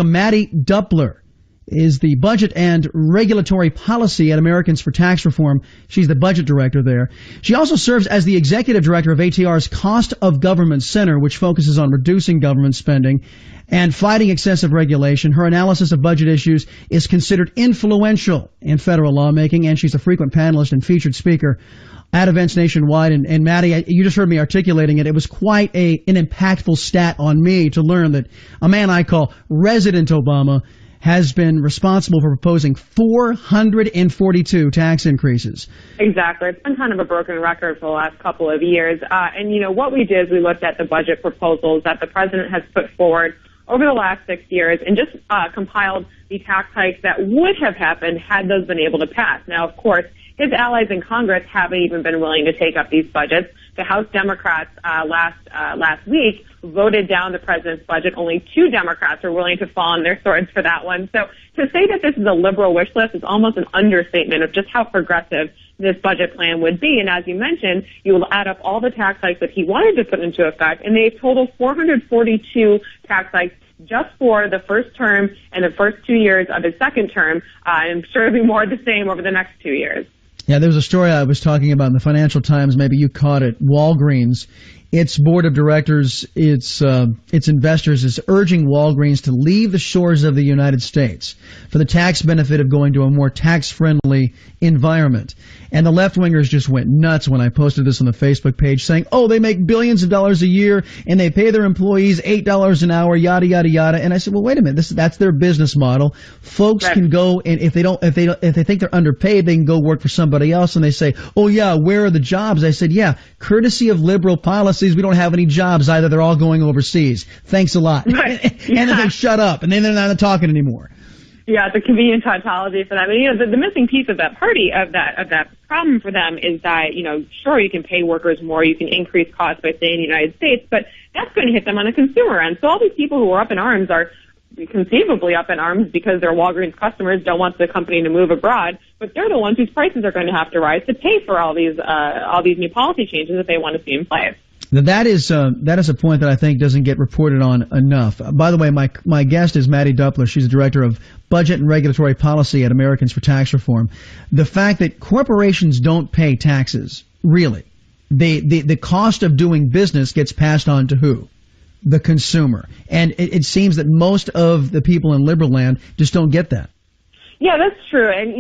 Mattie Duppler is the Budget and Regulatory Policy at Americans for Tax Reform. She's the budget director there. She also serves as the executive director of ATR's Cost of Government Center, which focuses on reducing government spending and fighting excessive regulation. Her analysis of budget issues is considered influential in federal lawmaking, and she's a frequent panelist and featured speaker at events nationwide. And Mattie, you just heard me articulating it. It was quite an impactful stat on me to learn that a man I call Resident Obama has been responsible for proposing 442 tax increases. Exactly. It's been kind of a broken record for the last couple of years. And, what we did is we looked at the budget proposals that the president has put forward over the last 6 years and just compiled the tax hikes that would have happened had those been able to pass. Now, of course, his allies in Congress haven't even been willing to take up these budgets. The House Democrats last week voted down the president's budget. Only 2 Democrats are willing to fall on their swords for that one. So to say that this is a liberal wish list is almost an understatement of just how progressive this budget plan would be. And as you mentioned, you will add up all the tax hikes that he wanted to put into effect, and they total 442 tax hikes just for the first term and the first 2 years of his second term. I'm sure it'll be more of the same over the next 2 years. Yeah, there was a story I was talking about in the Financial Times. Maybe you caught it. Walgreens, its board of directors, its investors is urging Walgreens to leave the shores of the United States for the tax benefit of going to a more tax-friendly environment. And the left-wingers just went nuts when I posted this on the Facebook page saying, oh, they make billions of dollars a year and they pay their employees $8 an hour, yada, yada, yada. And I said, well, wait a minute, that's their business model. Folks can go, and if they think they're underpaid, they can go work for somebody else. And they say, oh yeah, where are the jobs? I said, yeah, courtesy of liberal policies, we don't have any jobs either. They're all going overseas. Thanks a lot. Right. And then they shut up, and then they're not talking anymore. Yeah, it's a convenient tautology for them. And, the missing piece of that problem for them is that, sure, you can pay workers more, you can increase costs by staying in the United States, but that's going to hit them on the consumer end. So all these people who are up in arms are conceivably up in arms because their Walgreens customers don't want the company to move abroad, but they're the ones whose prices are going to have to rise to pay for all these new policy changes that they want to see in place. That is a point that I think doesn't get reported on enough. By the way, my guest is Mattie Duppler. She's the director of Budget and Regulatory Policy at Americans for Tax Reform. The fact that corporations don't pay taxes, really, the cost of doing business gets passed on to who? The consumer. And it seems that most of the people in liberal land just don't get that. Yeah, that's true. And,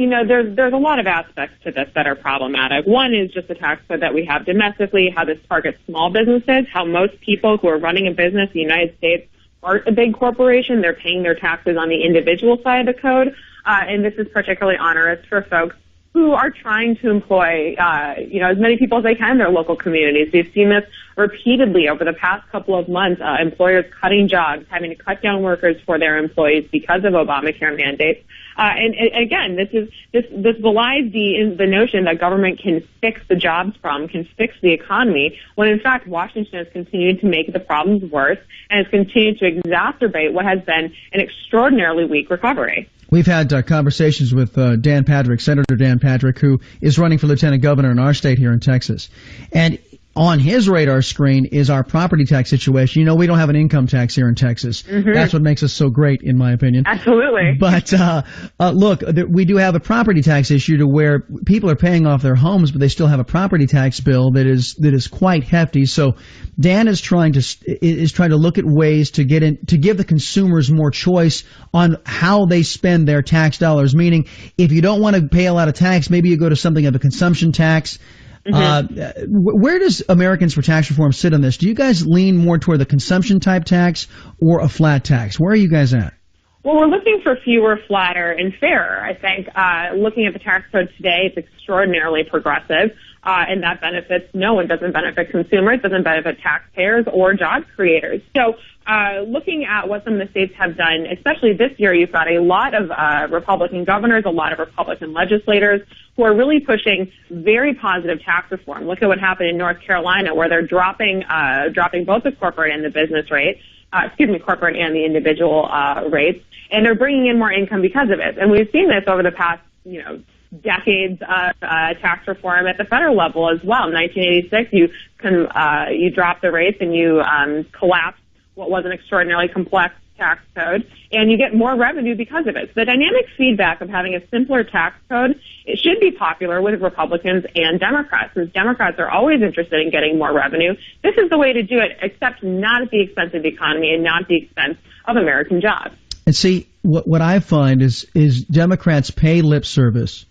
there's a lot of aspects to this that are problematic. One is just the tax code that we have domestically, how this targets small businesses, how most people who are running a business in the United States aren't a big corporation. They're paying their taxes on the individual side of the code. And this is particularly onerous for folks who are trying to employ, as many people as they can in their local communities. We've seen this repeatedly over the past couple of months, employers cutting jobs, having to cut down workers for their employees because of Obamacare mandates. And again, this belies the notion that government can fix the jobs problem, can fix the economy, when in fact Washington has continued to make the problems worse and has continued to exacerbate what has been an extraordinarily weak recovery. We've had conversations with Dan Patrick, Senator Dan Patrick, who is running for lieutenant governor in our state here in Texas. And on his radar screen is our property tax situation. We don't have an income tax here in Texas. Mm-hmm. That's what makes us so great, in my opinion. Absolutely. But look, we do have a property tax issue to where people are paying off their homes, but they still have a property tax bill that is quite hefty. So Dan is trying to look at ways to give the consumers more choice on how they spend their tax dollars. Meaning, if you don't want to pay a lot of tax, maybe you go to something of a consumption tax. Mm-hmm. Where does Americans for Tax Reform sit on this? Do you guys lean more toward the consumption type tax or a flat tax? Where are you guys at? Well, we're looking for fewer, flatter, and fairer. I think looking at the tax code today, it's extraordinarily progressive, and that benefits no one. Doesn't benefit consumers, doesn't benefit taxpayers or job creators. So looking at what some of the states have done, especially this year, you've got a lot of Republican governors, a lot of Republican legislators who are really pushing very positive tax reform. Look at what happened in North Carolina, where they're dropping both the corporate and the business rate, corporate and the individual rates, and they're bringing in more income because of it. And we've seen this over the past, decades of tax reform at the federal level as well. In 1986, you drop the rates and you collapse what was an extraordinarily complex tax code, and you get more revenue because of it. So the dynamic feedback of having a simpler tax code, it should be popular with Republicans and Democrats, since Democrats are always interested in getting more revenue. This is the way to do it, except not at the expense of the economy and not at the expense of American jobs. And see, what I find is Democrats pay lip service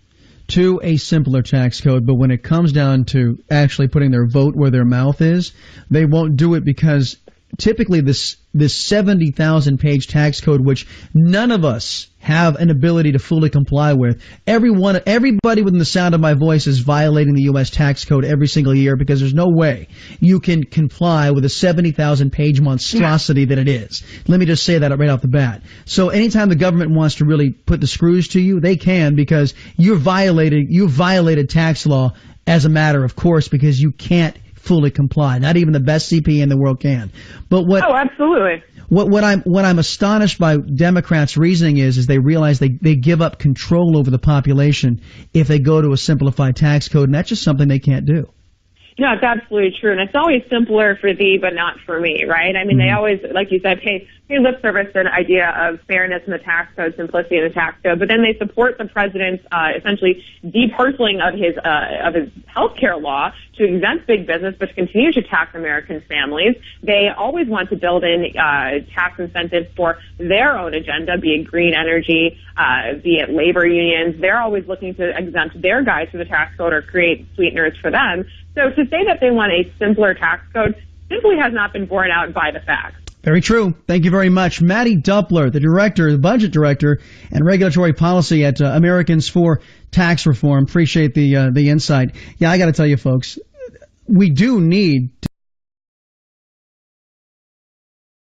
to a simpler tax code, but when it comes down to actually putting their vote where their mouth is, they won't do it because typically this 70,000-page tax code, which none of us have an ability to fully comply with. Everybody within the sound of my voice is violating the U.S. tax code every single year because there's no way you can comply with a 70,000-page monstrosity that it is. Let me just say that right off the bat. So anytime the government wants to really put the screws to you, they can, because you violated tax law as a matter of course, because you can't fully comply. Not even the best CPA in the world can. But Oh, absolutely. What I'm astonished by Democrats' reasoning is they realize they give up control over the population if they go to a simplified tax code, and that's just something they can't do. No, it's absolutely true. And it's always simpler for thee, but not for me, right? I mean, they always, like you said, pay lip service to an idea of fairness in the tax code, simplicity in the tax code, but then they support the president's essentially deparceling of his health care law to exempt big business, but to continue to tax American families. They always want to build in tax incentives for their own agenda, be it green energy, be it labor unions. They're always looking to exempt their guys from the tax code or create sweeteners for them. So to say that they want a simpler tax code simply has not been borne out by the facts. Very true. Thank you very much. Mattie Duppler, the budget director and regulatory policy at Americans for Tax Reform. Appreciate the insight. Yeah, I got to tell you folks, we do need